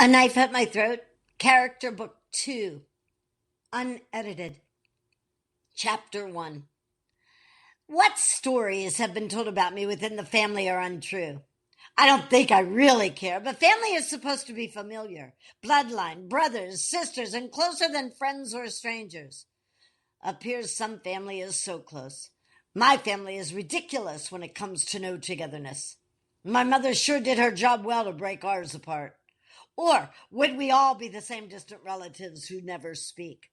A Knife at My Throat, Character Book 2, Unedited, Chapter 1. What stories have been told about me within the family are untrue? I don't think I really care, but family is supposed to be familiar. Bloodline, brothers, sisters, and closer than friends or strangers. Appears some family is so close. My family is ridiculous when it comes to no togetherness. My mother sure did her job well to break ours apart. Or would we all be the same distant relatives who never speak?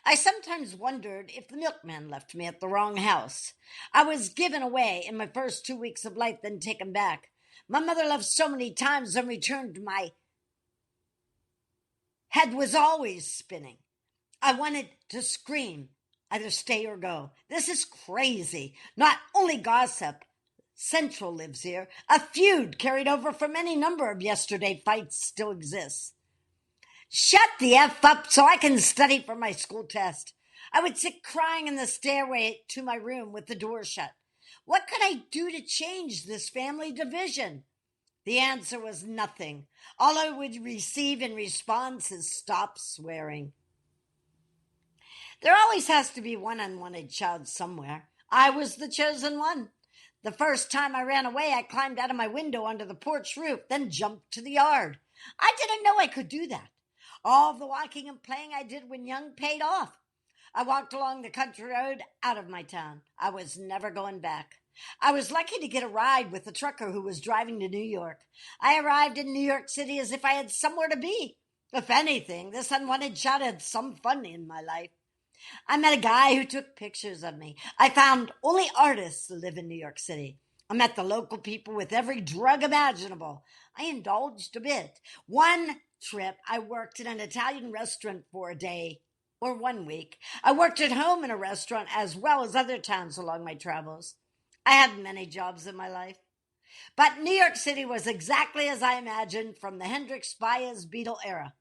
I sometimes wondered if the milkman left me at the wrong house. I was given away in my first 2 weeks of life, then taken back. My mother left so many times and returned. My head was always spinning. I wanted to scream, either stay or go. This is crazy. Not only gossip. Central lives here. A feud carried over from any number of yesterday fights still exists. Shut the F up so I can study for my school test. I would sit crying in the stairway to my room with the door shut. What could I do to change this family division? The answer was nothing. All I would receive in response is stop swearing. There always has to be one unwanted child somewhere. I was the chosen one. The first time I ran away, I climbed out of my window onto the porch roof, then jumped to the yard. I didn't know I could do that. All the walking and playing I did when young paid off. I walked along the country road out of my town. I was never going back. I was lucky to get a ride with a trucker who was driving to New York. I arrived in New York City as if I had somewhere to be. If anything, this unwanted child had some fun in my life. I met a guy who took pictures of me. I found only artists live in New York City. I met the local people with every drug imaginable. I indulged a bit. One trip, I worked in an Italian restaurant for a day or 1 week. I worked at home in a restaurant as well as other towns along my travels. I had many jobs in my life. But New York City was exactly as I imagined from the Hendrix Baez Beatle era.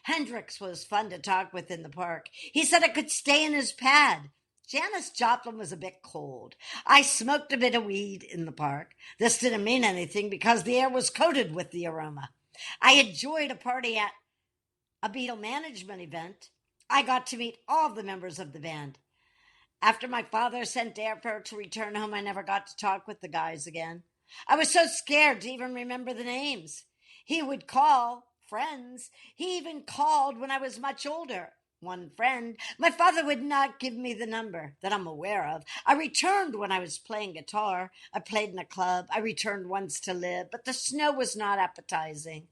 Hendrix was fun to talk with in the park. He said I could stay in his pad. Janis Joplin was a bit cold. I smoked a bit of weed in the park. This didn't mean anything because the air was coated with the aroma. I enjoyed a party at a Beatle management event. I got to meet all the members of the band. After my father sent airfare to return home, I never got to talk with the guys again. I was so scared to even remember the names. He would call friends. He even called when I was much older. One friend. My father would not give me the number that I'm aware of. I returned when I was playing guitar. I played in a club. I returned once to live, but the snow was not appetizing.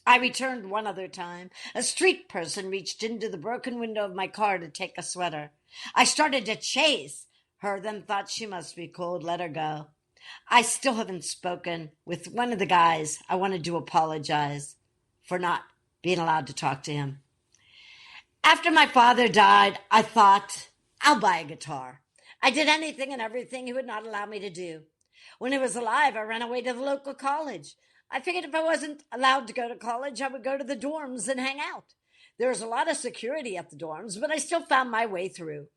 I returned one other time. A street person reached into the broken window of my car to take a sweater. I started to chase her, then thought she must be cold. Let her go. I still haven't spoken with one of the guys. I wanted to apologize for not being allowed to talk to him. After my father died, I thought, I'll buy a guitar. I did anything and everything he would not allow me to do. When he was alive, I ran away to the local college. I figured if I wasn't allowed to go to college, I would go to the dorms and hang out. There was a lot of security at the dorms, but I still found my way through.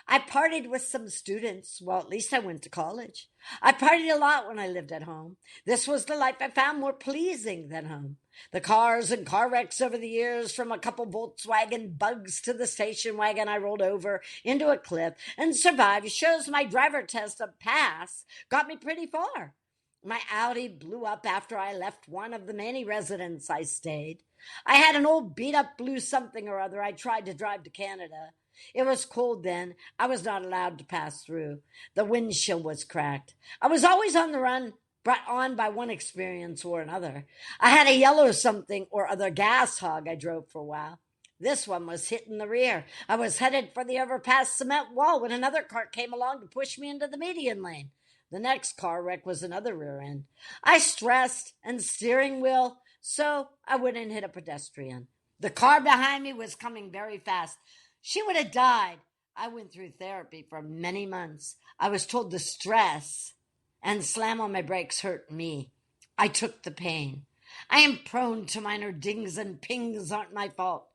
I partied with some students. Well, at least I went to college. I partied a lot when I lived at home. This was the life I found more pleasing than home. The cars and car wrecks over the years, from a couple Volkswagen Bugs to the station wagon I rolled over into a cliff and survived, shows my driver test of pass got me pretty far. My Audi blew up after I left one of the many residences I stayed. I had an old beat-up blue something or other I tried to drive to Canada. It was cold then. I was not allowed to pass through. The windshield was cracked. I was always on the run, brought on by one experience or another. I had a yellow something or other gas hog I drove for a while. This one was hit in the rear. I was headed for the overpass cement wall when another car came along to push me into the median lane. The next car wreck was another rear end. I stressed and steering wheel so I wouldn't hit a pedestrian. The car behind me was coming very fast. She would have died. I went through therapy for many months. I was told the stress and slam on my brakes hurt me. I took the pain. I am prone to minor dings and pings aren't my fault.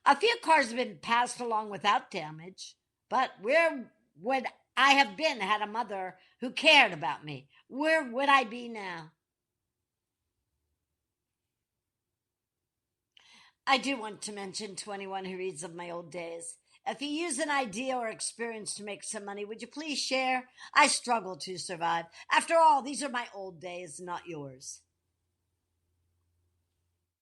A few cars have been passed along without damage, but where would I have been had a mother who cared about me? Where would I be now? I do want to mention to anyone who reads of my old days. If you use an idea or experience to make some money, would you please share? I struggle to survive. After all, these are my old days, not yours.